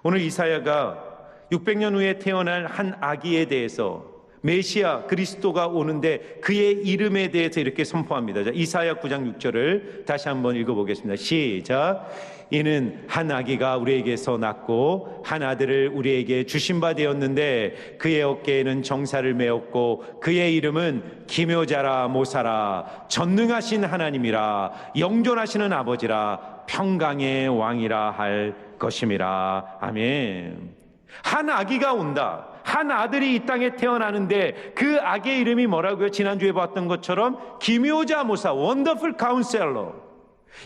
오늘 이사야가 600년 후에 태어날 한 아기에 대해서 메시아 그리스도가 오는데 그의 이름에 대해서 이렇게 선포합니다. 자, 이사야 9장 6절을 다시 한번 읽어보겠습니다. 시작. 이는 한 아기가 우리에게서 낳고 한 아들을 우리에게 주신 바 되었는데 그의 어깨에는 정사를 메었고 그의 이름은 기묘자라 모사라 전능하신 하나님이라 영존하시는 아버지라 평강의 왕이라 할 것임이라. 아멘. 한 아기가 온다. 한 아들이 이 땅에 태어나는데 그 아기의 이름이 뭐라고요? 지난주에 봤던 것처럼 기묘자 모사, 원더풀 카운셀러.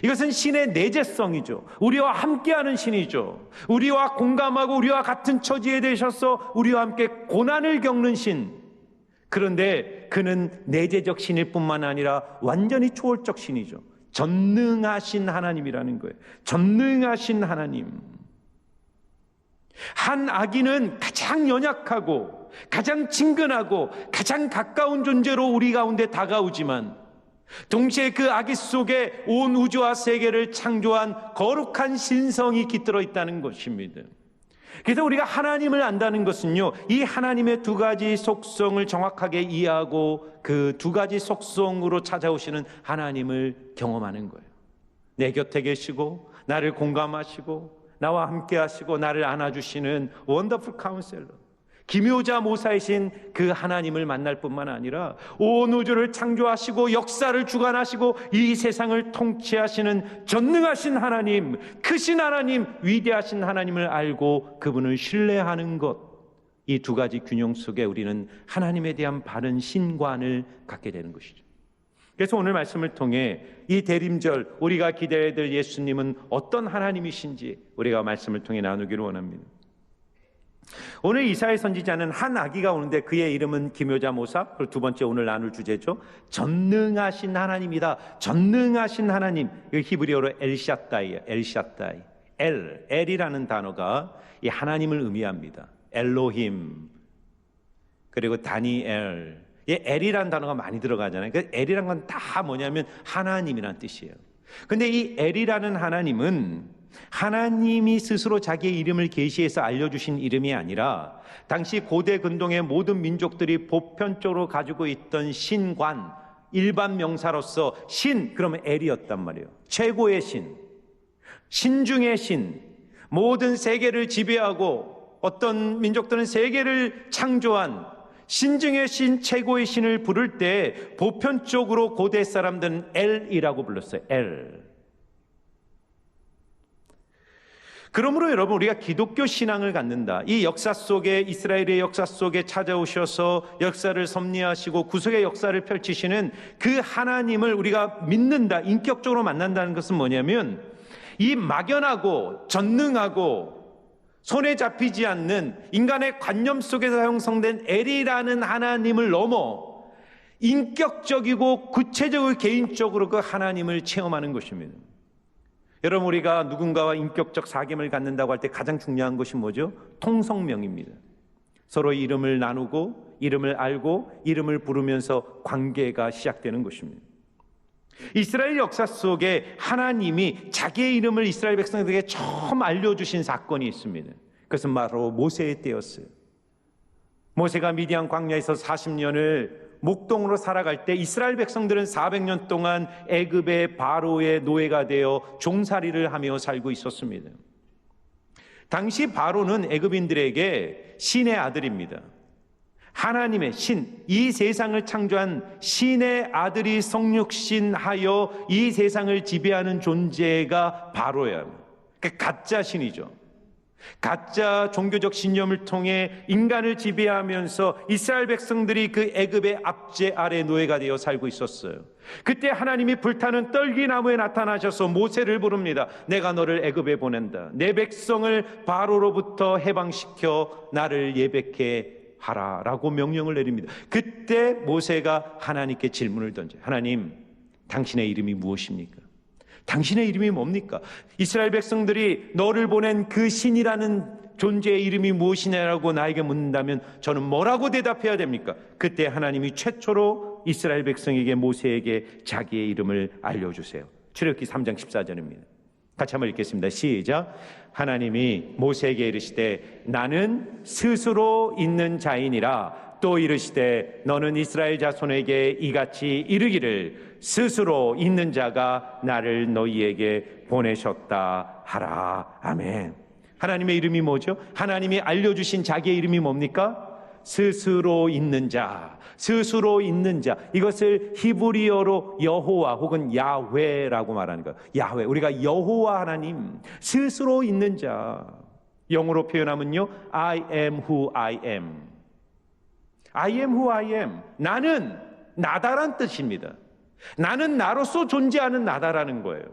이것은 신의 내재성이죠. 우리와 함께하는 신이죠. 우리와 공감하고 우리와 같은 처지에 되셔서 우리와 함께 고난을 겪는 신. 그런데 그는 내재적 신일 뿐만 아니라 완전히 초월적 신이죠. 전능하신 하나님이라는 거예요. 전능하신 하나님. 한 아기는 가장 연약하고 가장 친근하고 가장 가까운 존재로 우리 가운데 다가오지만 동시에 그 아기 속에 온 우주와 세계를 창조한 거룩한 신성이 깃들어 있다는 것입니다. 그래서 우리가 하나님을 안다는 것은요, 이 하나님의 두 가지 속성을 정확하게 이해하고 그 두 가지 속성으로 찾아오시는 하나님을 경험하는 거예요. 내 곁에 계시고 나를 공감하시고 나와 함께 하시고 나를 안아주시는 원더풀 카운셀러, 기묘자 모사이신 그 하나님을 만날 뿐만 아니라 온 우주를 창조하시고 역사를 주관하시고 이 세상을 통치하시는 전능하신 하나님, 크신 하나님, 위대하신 하나님을 알고 그분을 신뢰하는 것, 이 두 가지 균형 속에 우리는 하나님에 대한 바른 신관을 갖게 되는 것이죠. 그래서 오늘 말씀을 통해 이 대림절 우리가 기대해야 될 예수님은 어떤 하나님이신지 우리가 말씀을 통해 나누기를 원합니다. 오늘 이사야 선지자는 한 아기가 오는데 그의 이름은 기묘자 모사, 그리고 두 번째 오늘 나눌 주제죠. 전능하신 하나님이다. 전능하신 하나님. 히브리어로 엘샤다이예요. 엘샤다이. 엘이라는 단어가 이 하나님을 의미합니다. 엘로힘, 그리고 다니엘. 엘이라는 단어가 많이 들어가잖아요. 그 엘이라는 건 다 뭐냐면 하나님이라는 뜻이에요. 근데 이 엘이라는 하나님은 하나님이 스스로 자기의 이름을 계시해서 알려주신 이름이 아니라 당시 고대 근동의 모든 민족들이 보편적으로 가지고 있던 신관, 일반 명사로서 신, 그러면 엘이었단 말이에요. 최고의 신, 신 중의 신, 모든 세계를 지배하고 어떤 민족들은 세계를 창조한 신중의 신, 최고의 신을 부를 때 보편적으로 고대 사람들은 엘이라고 불렀어요. 엘. 그러므로 여러분, 우리가 기독교 신앙을 갖는다. 이 역사 속에, 이스라엘의 역사 속에 찾아오셔서 역사를 섭리하시고 구속의 역사를 펼치시는 그 하나님을 우리가 믿는다, 인격적으로 만난다는 것은 뭐냐면 이 막연하고 전능하고 손에 잡히지 않는 인간의 관념 속에서 형성된 엘이라는 하나님을 넘어 인격적이고 구체적이고 개인적으로 그 하나님을 체험하는 것입니다. 여러분, 우리가 누군가와 인격적 사귐을 갖는다고 할 때 가장 중요한 것이 뭐죠? 통성명입니다. 서로 이름을 나누고 이름을 알고 이름을 부르면서 관계가 시작되는 것입니다. 이스라엘 역사 속에 하나님이 자기의 이름을 이스라엘 백성들에게 처음 알려주신 사건이 있습니다. 그것은 바로 모세의 때였어요. 모세가 미디안 광야에서 40년을 목동으로 살아갈 때 이스라엘 백성들은 400년 동안 애굽의 바로의 노예가 되어 종살이를 하며 살고 있었습니다. 당시 바로는 애굽인들에게 신의 아들입니다. 하나님의 신, 이 세상을 창조한 신의 아들이 성육신하여 이 세상을 지배하는 존재가 바로예요. 그러니까 가짜 신이죠. 가짜 종교적 신념을 통해 인간을 지배하면서 이스라엘 백성들이 그 애굽의 압제 아래 노예가 되어 살고 있었어요. 그때 하나님이 불타는 떨기나무에 나타나셔서 모세를 부릅니다. 내가 너를 애굽에 보낸다. 내 백성을 바로로부터 해방시켜 나를 예배케 하라라고 명령을 내립니다. 그때 모세가 하나님께 질문을 던져요. 하나님, 당신의 이름이 무엇입니까? 당신의 이름이 뭡니까? 이스라엘 백성들이 너를 보낸 그 신이라는 존재의 이름이 무엇이냐라고 나에게 묻는다면 저는 뭐라고 대답해야 됩니까? 그때 하나님이 최초로 이스라엘 백성에게, 모세에게 자기의 이름을 알려주세요. 출애굽기 3장 14절입니다. 같이 한번 읽겠습니다. 시작. 하나님이 모세에게 이르시되 나는 스스로 있는 자이니라. 또 이르시되 너는 이스라엘 자손에게 이같이 이르기를 스스로 있는 자가 나를 너희에게 보내셨다 하라. 아멘. 하나님의 이름이 뭐죠? 하나님이 알려주신 자기의 이름이 뭡니까? 스스로 있는 자, 스스로 있는 자. 이것을 히브리어로 여호와 혹은 야훼라고 말하는 거예요. 야훼. 우리가 여호와 하나님, 스스로 있는 자. 영어로 표현하면요, I am who I am. I am who I am. 나는 나다란 뜻입니다. 나는 나로서 존재하는 나다라는 거예요.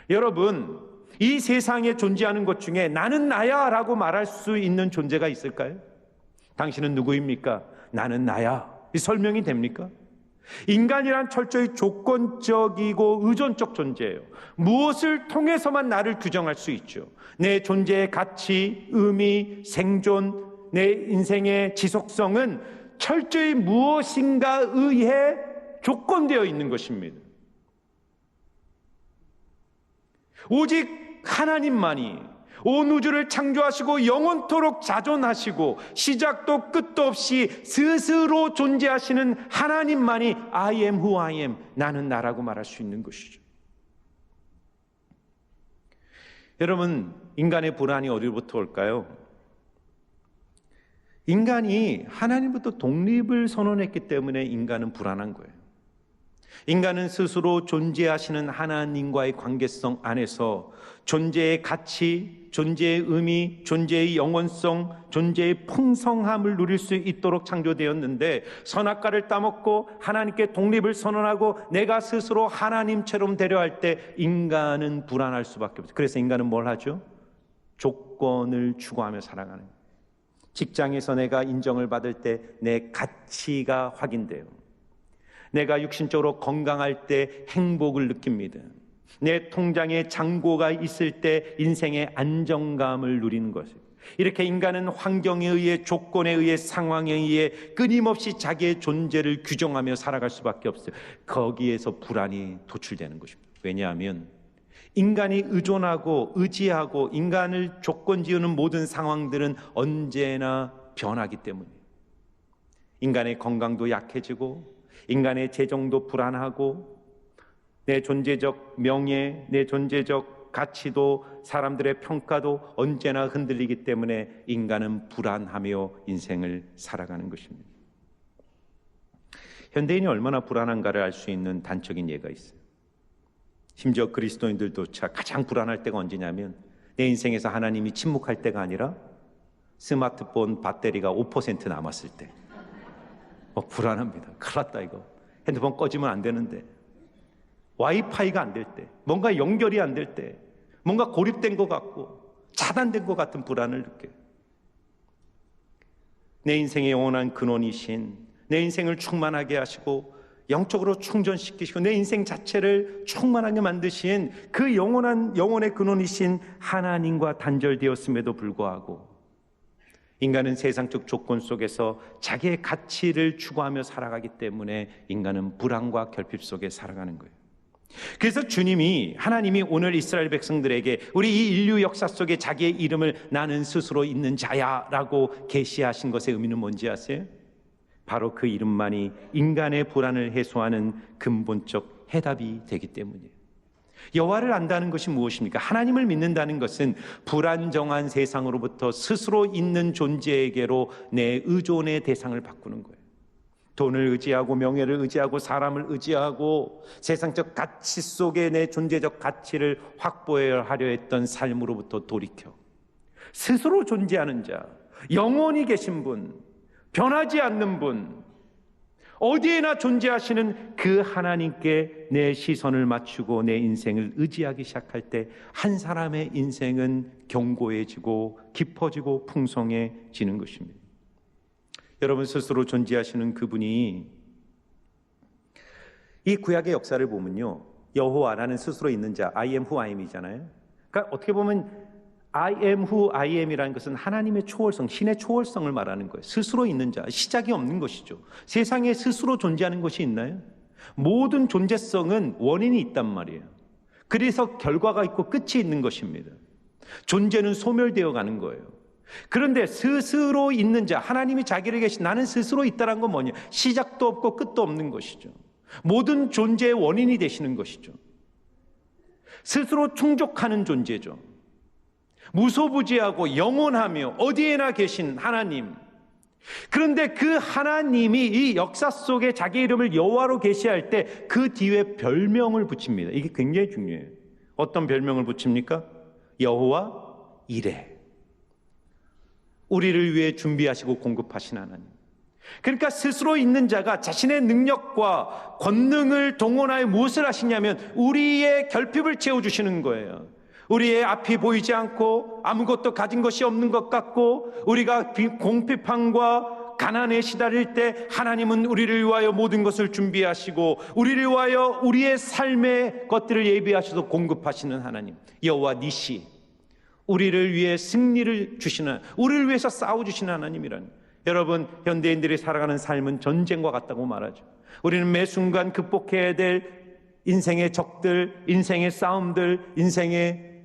여러분, 이 세상에 존재하는 것 중에 나는 나야 라고 말할 수 있는 존재가 있을까요? 당신은 누구입니까? 나는 나야. 이 설명이 됩니까? 인간이란 철저히 조건적이고 의존적 존재예요. 무엇을 통해서만 나를 규정할 수 있죠. 내 존재의 가치, 의미, 생존, 내 인생의 지속성은 철저히 무엇인가에 의해 조건되어 있는 것입니다. 오직 하나님만이 온 우주를 창조하시고 영원토록 자존하시고 시작도 끝도 없이 스스로 존재하시는 하나님만이 I am who I am, 나는 나라고 말할 수 있는 것이죠. 여러분, 인간의 불안이 어디로부터 올까요? 인간이 하나님부터 독립을 선언했기 때문에 인간은 불안한 거예요. 인간은 스스로 존재하시는 하나님과의 관계성 안에서 존재의 가치, 존재의 의미, 존재의 영원성, 존재의 풍성함을 누릴 수 있도록 창조되었는데 선악과를 따먹고 하나님께 독립을 선언하고 내가 스스로 하나님처럼 되려 할 때 인간은 불안할 수밖에 없어요. 그래서 인간은 뭘 하죠? 조건을 추구하며 살아가는 거예요. 직장에서 내가 인정을 받을 때 내 가치가 확인돼요. 내가 육신적으로 건강할 때 행복을 느낍니다. 내 통장에 잔고가 있을 때 인생의 안정감을 누리는 것이에요. 이렇게 인간은 환경에 의해, 조건에 의해, 상황에 의해 끊임없이 자기의 존재를 규정하며 살아갈 수밖에 없어요. 거기에서 불안이 도출되는 것입니다. 왜냐하면 인간이 의존하고 의지하고 인간을 조건 지으는 모든 상황들은 언제나 변하기 때문이에요. 인간의 건강도 약해지고 인간의 재정도 불안하고 내 존재적 명예, 내 존재적 가치도 사람들의 평가도 언제나 흔들리기 때문에 인간은 불안하며 인생을 살아가는 것입니다. 현대인이 얼마나 불안한가를 알 수 있는 단적인 예가 있어요. 심지어 그리스도인들조차 가장 불안할 때가 언제냐면 내 인생에서 하나님이 침묵할 때가 아니라 스마트폰 배터리가 5% 남았을 때 불안합니다. 큰일 났다 이거. 핸드폰 꺼지면 안 되는데, 와이파이가 안 될 때, 뭔가 연결이 안 될 때, 뭔가 고립된 것 같고 차단된 것 같은 불안을 느껴요. 내 인생의 영원한 근원이신, 내 인생을 충만하게 하시고 영적으로 충전시키시고 내 인생 자체를 충만하게 만드신 그 영원의 근원이신 하나님과 단절되었음에도 불구하고 인간은 세상적 조건 속에서 자기의 가치를 추구하며 살아가기 때문에 인간은 불안과 결핍 속에 살아가는 거예요. 그래서 하나님이 오늘 이스라엘 백성들에게 우리 이 인류 역사 속에 자기의 이름을 나는 스스로 있는 자야 라고 계시하신 것의 의미는 뭔지 아세요? 바로 그 이름만이 인간의 불안을 해소하는 근본적 해답이 되기 때문이에요. 여호와를 안다는 것이 무엇입니까? 하나님을 믿는다는 것은 불안정한 세상으로부터 스스로 있는 존재에게로 내 의존의 대상을 바꾸는 거예요. 돈을 의지하고 명예를 의지하고 사람을 의지하고 세상적 가치 속에 내 존재적 가치를 확보하려 했던 삶으로부터 돌이켜 스스로 존재하는 자, 영원히 계신 분, 변하지 않는 분, 어디에나 존재하시는 그 하나님께 내 시선을 맞추고 내 인생을 의지하기 시작할 때 한 사람의 인생은 견고해지고 깊어지고 풍성해지는 것입니다. 여러분 스스로 존재하시는 그분이 이 구약의 역사를 보면요, 여호와라는 스스로 있는 자, I am who I am이잖아요. 그러니까 어떻게 보면 I am who I am이라는 것은 하나님의 초월성, 신의 초월성을 말하는 거예요. 스스로 있는 자, 시작이 없는 것이죠. 세상에 스스로 존재하는 것이 있나요? 모든 존재성은 원인이 있단 말이에요. 그래서 결과가 있고 끝이 있는 것입니다. 존재는 소멸되어 가는 거예요. 그런데 스스로 있는 자, 하나님이 자기를 계신 나는 스스로 있다는 건 뭐냐? 시작도 없고 끝도 없는 것이죠. 모든 존재의 원인이 되시는 것이죠. 스스로 충족하는 존재죠. 무소부지하고 영원하며 어디에나 계신 하나님. 그런데 그 하나님이 이 역사 속에 자기 이름을 여호와로 계시할 때 그 뒤에 별명을 붙입니다. 이게 굉장히 중요해요. 어떤 별명을 붙입니까? 여호와 이레. 우리를 위해 준비하시고 공급하신 하나님. 그러니까 스스로 있는 자가 자신의 능력과 권능을 동원하여 무엇을 하시냐면 우리의 결핍을 채워주시는 거예요. 우리의 앞이 보이지 않고 아무것도 가진 것이 없는 것 같고 우리가 공핍함과 가난에 시달릴 때 하나님은 우리를 위하여 모든 것을 준비하시고 우리를 위하여 우리의 삶의 것들을 예비하셔서 공급하시는 하나님. 여호와 니시. 우리를 위해 승리를 주시는, 우리를 위해서 싸워주시는 하나님이라는. 여러분, 현대인들이 살아가는 삶은 전쟁과 같다고 말하죠. 우리는 매 순간 극복해야 될 인생의 적들, 인생의 싸움들, 인생의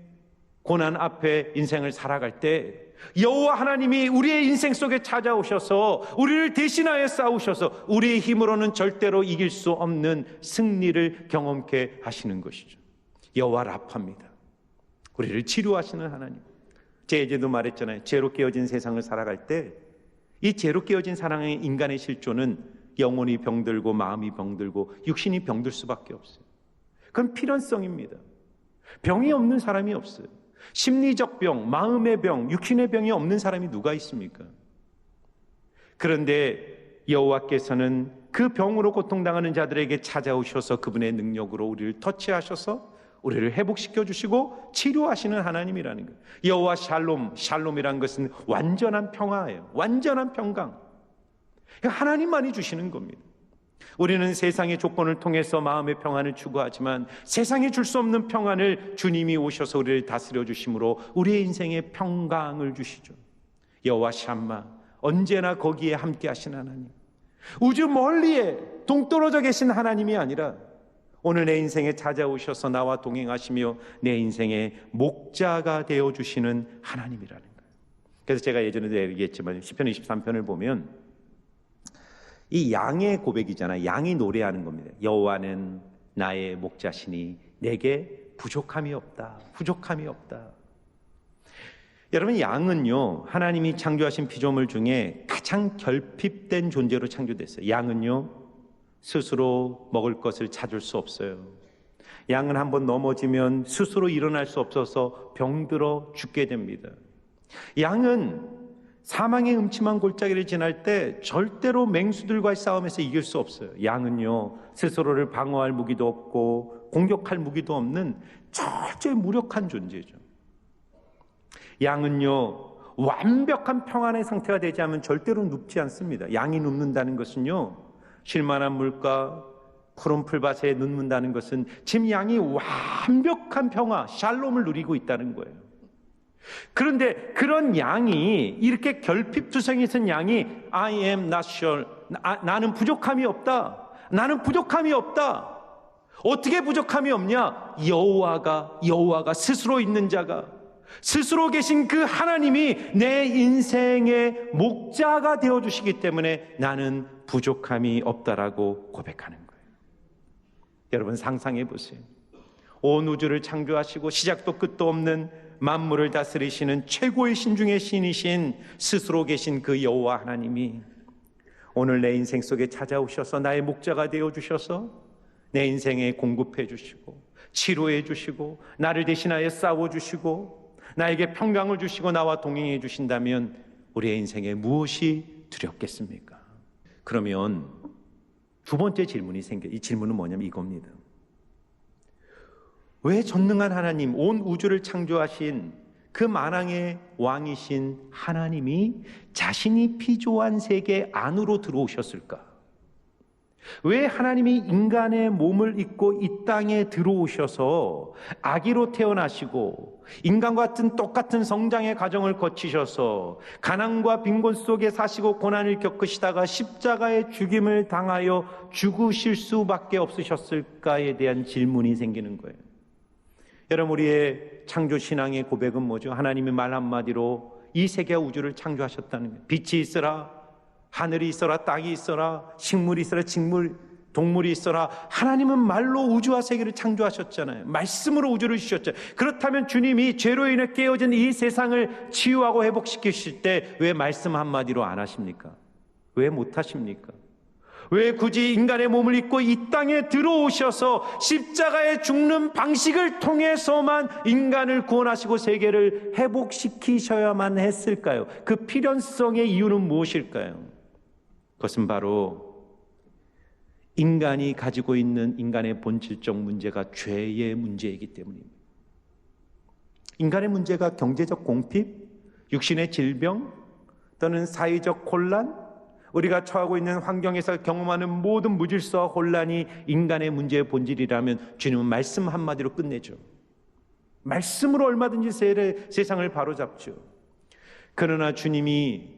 고난 앞에 인생을 살아갈 때 여호와 하나님이 우리의 인생 속에 찾아오셔서 우리를 대신하여 싸우셔서 우리의 힘으로는 절대로 이길 수 없는 승리를 경험케 하시는 것이죠. 여호와 라파입니다. 우리를 치료하시는 하나님. 제도 말했잖아요. 죄로 깨어진 세상을 살아갈 때 이 죄로 깨어진 사랑의 인간의 실존은 영혼이 병들고 마음이 병들고 육신이 병들 수밖에 없어요. 그건 필연성입니다. 병이 없는 사람이 없어요. 심리적 병, 마음의 병, 육신의 병이 없는 사람이 누가 있습니까? 그런데 여호와께서는 그 병으로 고통당하는 자들에게 찾아오셔서 그분의 능력으로 우리를 터치하셔서 우리를 회복시켜 주시고 치료하시는 하나님이라는 거예요. 여호와 샬롬, 샬롬이란 것은 완전한 평화예요. 완전한 평강. 하나님만이 주시는 겁니다. 우리는 세상의 조건을 통해서 마음의 평안을 추구하지만 세상이 줄 수 없는 평안을 주님이 오셔서 우리를 다스려 주심으로 우리의 인생에 평강을 주시죠. 여호와 샴마, 언제나 거기에 함께 하신 하나님. 우주 멀리에 동떨어져 계신 하나님이 아니라 오늘 내 인생에 찾아오셔서 나와 동행하시며 내 인생의 목자가 되어주시는 하나님이라는 거예요. 그래서 제가 예전에도 얘기했지만 시편 23편을 보면 이 양의 고백이잖아요. 양이 노래하는 겁니다. 여호와는 나의 목자시니 내게 부족함이 없다. 부족함이 없다. 여러분, 양은요 하나님이 창조하신 피조물 중에 가장 결핍된 존재로 창조됐어요. 양은요 스스로 먹을 것을 찾을 수 없어요. 양은 한번 넘어지면 스스로 일어날 수 없어서 병들어 죽게 됩니다. 양은 사망의 음침한 골짜기를 지날 때 절대로 맹수들과의 싸움에서 이길 수 없어요. 양은요 스스로를 방어할 무기도 없고 공격할 무기도 없는 철저히 무력한 존재죠. 양은요 완벽한 평안의 상태가 되지 않으면 절대로 눕지 않습니다. 양이 눕는다는 것은요 쉴만한 물가, 푸른 풀밭에 눕는다는 것은 지금 양이 완벽한 평화, 샬롬을 누리고 있다는 거예요. 그런데 그런 양이 이렇게 결핍투성이 있는 양이 I am not sure, 나는 부족함이 없다. 나는 부족함이 없다. 어떻게 부족함이 없냐? 여호와가 스스로 있는 자가 스스로 계신 그 하나님이 내 인생의 목자가 되어주시기 때문에 나는 부족함이 없다라고 고백하는 거예요. 여러분 상상해 보세요. 온 우주를 창조하시고 시작도 끝도 없는 만물을 다스리시는 최고의 신 중의 신이신 스스로 계신 그 여호와 하나님이 오늘 내 인생 속에 찾아오셔서 나의 목자가 되어주셔서 내 인생에 공급해 주시고 치료해 주시고 나를 대신하여 싸워주시고 나에게 평강을 주시고 나와 동행해 주신다면 우리의 인생에 무엇이 두렵겠습니까? 그러면 두 번째 질문이 이 질문은 뭐냐면 이겁니다. 왜 전능한 하나님, 온 우주를 창조하신 그 만왕의 왕이신 하나님이 자신이 피조한 세계 안으로 들어오셨을까? 왜 하나님이 인간의 몸을 입고 이 땅에 들어오셔서 아기로 태어나시고 인간과 같은 똑같은 성장의 과정을 거치셔서 가난과 빈곤 속에 사시고 고난을 겪으시다가 십자가의 죽임을 당하여 죽으실 수밖에 없으셨을까에 대한 질문이 생기는 거예요. 여러분, 우리의 창조 신앙의 고백은 뭐죠? 하나님의 말 한마디로 이 세계와 우주를 창조하셨다는 거예요. 빛이 있어라, 하늘이 있어라, 땅이 있어라, 식물이 있어라, 동물이 있어라. 하나님은 말로 우주와 세계를 창조하셨잖아요. 말씀으로 우주를 주셨잖아요. 그렇다면 주님이 죄로 인해 깨어진 이 세상을 치유하고 회복시키실 때 왜 말씀 한마디로 안 하십니까? 왜 못 하십니까? 왜 굳이 인간의 몸을 입고 이 땅에 들어오셔서 십자가에 죽는 방식을 통해서만 인간을 구원하시고 세계를 회복시키셔야만 했을까요? 그 필연성의 이유는 무엇일까요? 그것은 바로 인간이 가지고 있는 인간의 본질적 문제가 죄의 문제이기 때문입니다. 인간의 문제가 경제적 공핍, 육신의 질병, 또는 사회적 혼란, 우리가 처하고 있는 환경에서 경험하는 모든 무질서와 혼란이 인간의 문제의 본질이라면 주님은 말씀 한마디로 끝내죠. 말씀으로 얼마든지 세상을 바로잡죠. 그러나 주님이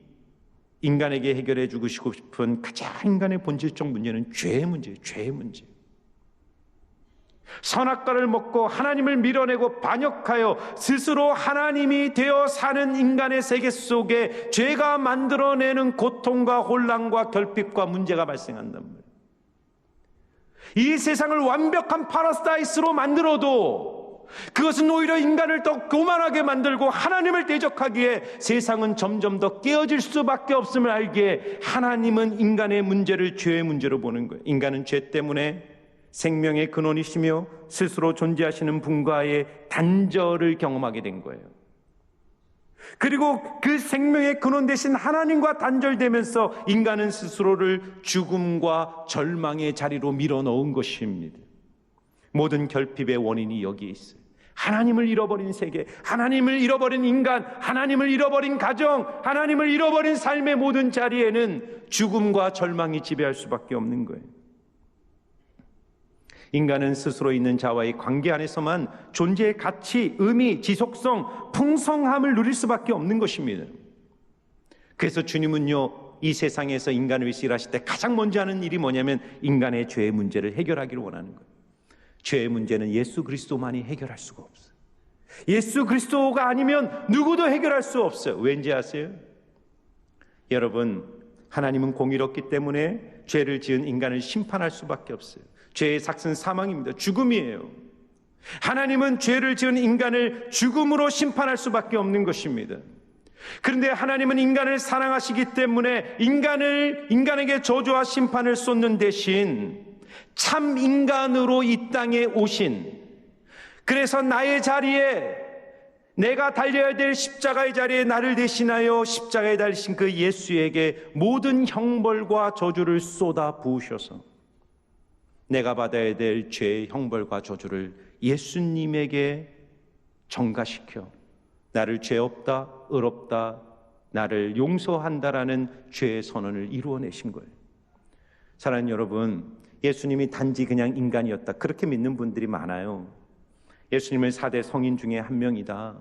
인간에게 해결해 주고 싶은 가장 인간의 본질적 문제는 죄의 문제예요. 죄의 문제. 선악과를 먹고 하나님을 밀어내고 반역하여 스스로 하나님이 되어 사는 인간의 세계 속에 죄가 만들어내는 고통과 혼란과 결핍과 문제가 발생한단 말이에요. 이 세상을 완벽한 파라다이스로 만들어도 그것은 오히려 인간을 더 교만하게 만들고 하나님을 대적하기에 세상은 점점 더 깨어질 수밖에 없음을 알기에 하나님은 인간의 문제를 죄의 문제로 보는 거예요. 인간은 죄 때문에 생명의 근원이시며 스스로 존재하시는 분과의 단절을 경험하게 된 거예요. 그리고 그 생명의 근원 대신 하나님과 단절되면서 인간은 스스로를 죽음과 절망의 자리로 밀어넣은 것입니다. 모든 결핍의 원인이 여기에 있어요. 하나님을 잃어버린 세계, 하나님을 잃어버린 인간, 하나님을 잃어버린 가정, 하나님을 잃어버린 삶의 모든 자리에는 죽음과 절망이 지배할 수밖에 없는 거예요. 인간은 스스로 있는 자와의 관계 안에서만 존재의 가치, 의미, 지속성, 풍성함을 누릴 수밖에 없는 것입니다. 그래서 주님은요, 이 세상에서 인간을 위해서 일하실 때 가장 먼저 하는 일이 뭐냐면 인간의 죄의 문제를 해결하기를 원하는 거예요. 죄의 문제는 예수 그리스도만이 해결할 수가 없어요. 예수 그리스도가 아니면 누구도 해결할 수 없어요. 왠지 아세요? 여러분, 하나님은 공의롭기 때문에 죄를 지은 인간을 심판할 수밖에 없어요. 죄의 삭은 사망입니다. 죽음이에요. 하나님은 죄를 지은 인간을 죽음으로 심판할 수밖에 없는 것입니다. 그런데 하나님은 인간을 사랑하시기 때문에 인간에게 저주와 심판을 쏟는 대신 참 인간으로 이 땅에 오신, 그래서 나의 자리에, 내가 달려야 될 십자가의 자리에 나를 대신하여 십자가에 달리신 그 예수에게 모든 형벌과 저주를 쏟아 부으셔서 내가 받아야 될 죄의 형벌과 저주를 예수님에게 전가시켜 나를 죄 없다, 의롭다, 나를 용서한다라는 죄의 선언을 이루어내신 거예요. 사랑하는 여러분, 예수님이 단지 그냥 인간이었다, 그렇게 믿는 분들이 많아요. 예수님을 4대 성인 중에 한 명이다,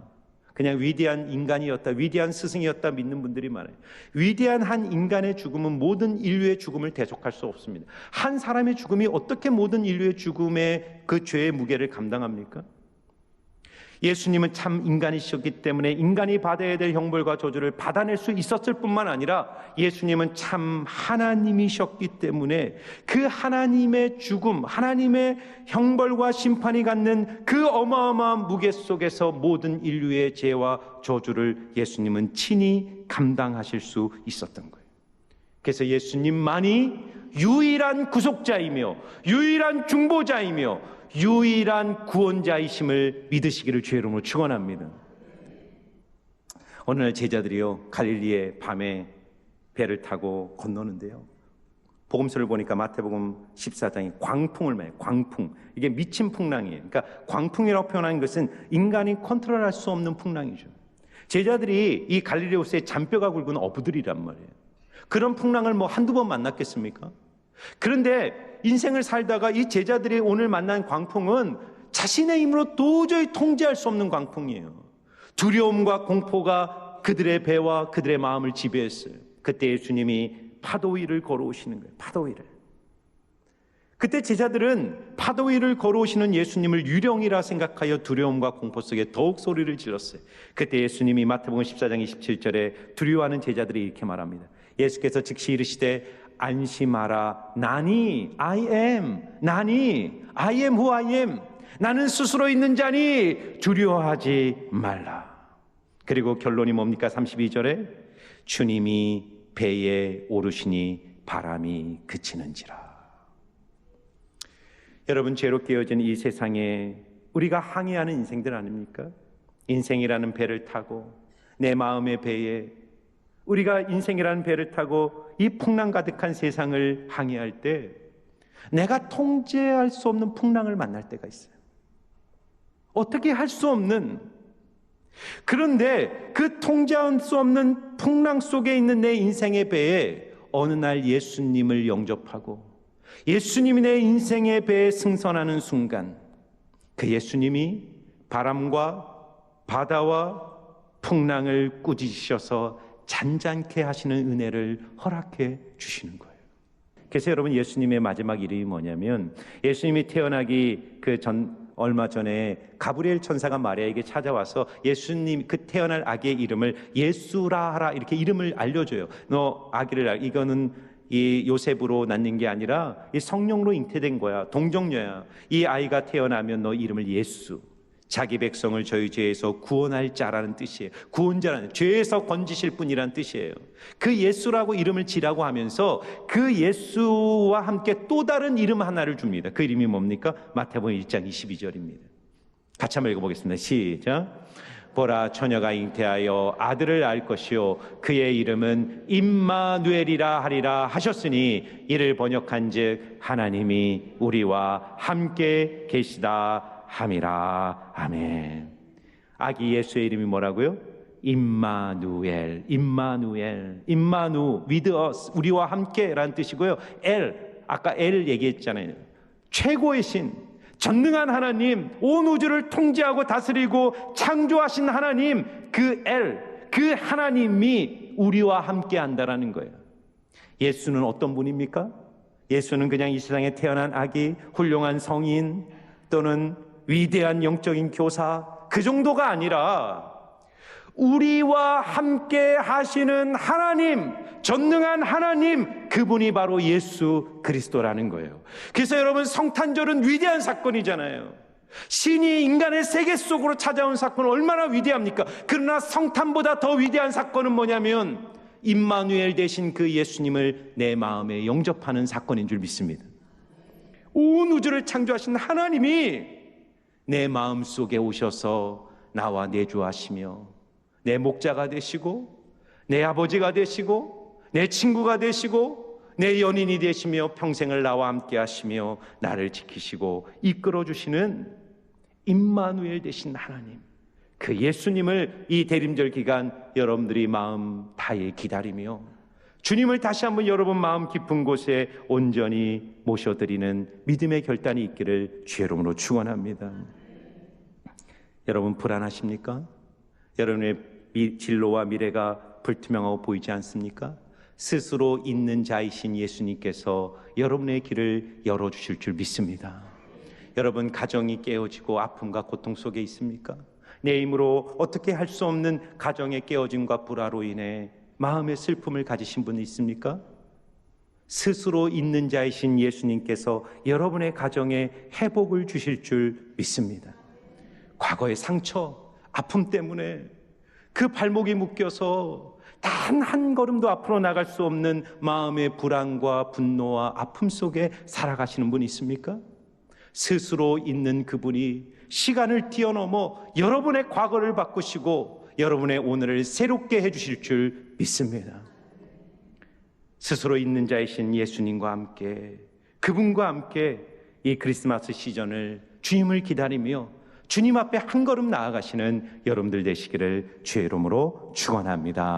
그냥 위대한 인간이었다, 위대한 스승이었다 믿는 분들이 많아요. 위대한 한 인간의 죽음은 모든 인류의 죽음을 대속할 수 없습니다. 한 사람의 죽음이 어떻게 모든 인류의 죽음의 그 죄의 무게를 감당합니까? 예수님은 참 인간이셨기 때문에 인간이 받아야 될 형벌과 저주를 받아낼 수 있었을 뿐만 아니라 예수님은 참 하나님이셨기 때문에 그 하나님의 죽음, 하나님의 형벌과 심판이 갖는 그 어마어마한 무게 속에서 모든 인류의 죄와 저주를 예수님은 친히 감당하실 수 있었던 거예요. 그래서 예수님만이 유일한 구속자이며 유일한 중보자이며 유일한 구원자이심을 믿으시기를 주의 이름으로 축원합니다. 어느 날 제자들이요, 갈릴리의 밤에 배를 타고 건너는데요, 복음서를 보니까 마태복음 14장에 광풍을 말해요. 광풍, 이게 미친 풍랑이에요. 그러니까 광풍이라고 표현한 것은 인간이 컨트롤할 수 없는 풍랑이죠. 제자들이 이 갈릴리 호수에 잔뼈가 굵은 어부들이란 말이에요. 그런 풍랑을 뭐 한두 번 만났겠습니까? 그런데 인생을 살다가 이 제자들이 오늘 만난 광풍은 자신의 힘으로 도저히 통제할 수 없는 광풍이에요. 두려움과 공포가 그들의 배와 그들의 마음을 지배했어요. 그때 예수님이 파도 위를 걸어오시는 거예요. 파도 위를. 그때 제자들은 파도 위를 걸어오시는 예수님을 유령이라 생각하여 두려움과 공포 속에 더욱 소리를 질렀어요. 그때 예수님이 마태복음 14장 27절에 두려워하는 제자들이 이렇게 말합니다. 예수께서 즉시 이르시되 안심하라. 나니 I am. 나니 I am who I am. 나는 스스로 있는 자니 두려워하지 말라. 그리고 결론이 뭡니까? 32절에 주님이 배에 오르시니 바람이 그치는지라. 여러분, 죄로 깨어진 이 세상에 우리가 항해하는 인생들 아닙니까? 인생이라는 배를 타고 내 마음의 배에 우리가 인생이라는 배를 타고 이 풍랑 가득한 세상을 항해할 때 내가 통제할 수 없는 풍랑을 만날 때가 있어요. 어떻게 할 수 없는, 그런데 그 통제할 수 없는 풍랑 속에 있는 내 인생의 배에 어느 날 예수님을 영접하고 예수님이 내 인생의 배에 승선하는 순간 그 예수님이 바람과 바다와 풍랑을 꾸짖으셔서 잔잔케 하시는 은혜를 허락해 주시는 거예요. 그래서 여러분, 예수님의 마지막 이름이 뭐냐면, 예수님이 태어나기 얼마 전에 가브리엘 천사가 마리아에게 찾아와서 예수님 그 태어날 아기의 이름을 예수라 하라, 이렇게 이름을 알려줘요. 너 아기를 이거는 이 요셉으로 낳는 게 아니라 이 성령으로 잉태된 거야. 동정녀야. 이 아이가 태어나면 너 이름을 예수, 자기 백성을 저희 죄에서 구원할 자라는 뜻이에요. 구원자라는, 죄에서 건지실 분이라는 뜻이에요. 그 예수라고 이름을 지라고 하면서 그 예수와 함께 또 다른 이름 하나를 줍니다. 그 이름이 뭡니까? 마태복음 1장 22절입니다. 같이 한번 읽어보겠습니다. 시작. 보라, 처녀가 잉태하여 아들을 낳을 것이요 그의 이름은 임마누엘이라 하리라 하셨으니 이를 번역한즉 하나님이 우리와 함께 계시다 함이라. 아멘. 아기 예수의 이름이 뭐라고요? 임마누엘. 임마누엘. 임마누, with us, 우리와 함께라는 뜻이고요. 엘, 아까 엘 얘기했잖아요. 최고의 신, 전능한 하나님, 온 우주를 통제하고 다스리고 창조하신 하나님, 그 엘, 그 하나님이 우리와 함께 한다라는 거예요. 예수는 어떤 분입니까? 예수는 그냥 이 세상에 태어난 아기, 훌륭한 성인 또는 위대한 영적인 교사, 그 정도가 아니라 우리와 함께 하시는 하나님, 전능한 하나님, 그분이 바로 예수 그리스도라는 거예요. 그래서 여러분, 성탄절은 위대한 사건이잖아요. 신이 인간의 세계 속으로 찾아온 사건은 얼마나 위대합니까? 그러나 성탄보다 더 위대한 사건은 뭐냐면 임마누엘 되신 그 예수님을 내 마음에 영접하는 사건인 줄 믿습니다. 온 우주를 창조하신 하나님이 내 마음 속에 오셔서 나와 내주하시며 내 목자가 되시고 내 아버지가 되시고 내 친구가 되시고 내 연인이 되시며 평생을 나와 함께 하시며 나를 지키시고 이끌어 주시는 임마누엘 되신 하나님, 그 예수님을 이 대림절 기간 여러분들이 마음 다해 기다리며 주님을 다시 한번 여러분 마음 깊은 곳에 온전히 모셔드리는 믿음의 결단이 있기를 주의 이름으로 축원합니다. 여러분, 불안하십니까? 여러분의 진로와 미래가 불투명하고 보이지 않습니까? 스스로 있는 자이신 예수님께서 여러분의 길을 열어주실 줄 믿습니다. 여러분, 가정이 깨어지고 아픔과 고통 속에 있습니까? 내 힘으로 어떻게 할 수 없는 가정의 깨어짐과 불화로 인해 마음의 슬픔을 가지신 분이 있습니까? 스스로 있는 자이신 예수님께서 여러분의 가정에 회복을 주실 줄 믿습니다. 과거의 상처, 아픔 때문에 그 발목이 묶여서 단 한 걸음도 앞으로 나갈 수 없는 마음의 불안과 분노와 아픔 속에 살아가시는 분이 있습니까? 스스로 있는 그분이 시간을 뛰어넘어 여러분의 과거를 바꾸시고 여러분의 오늘을 새롭게 해주실 줄 믿습니다. 스스로 있는 자이신 예수님과 함께, 그분과 함께 이 크리스마스 시즌을 주님을 기다리며 주님 앞에 한 걸음 나아가시는 여러분들 되시기를 주의 이름으로 축원합니다.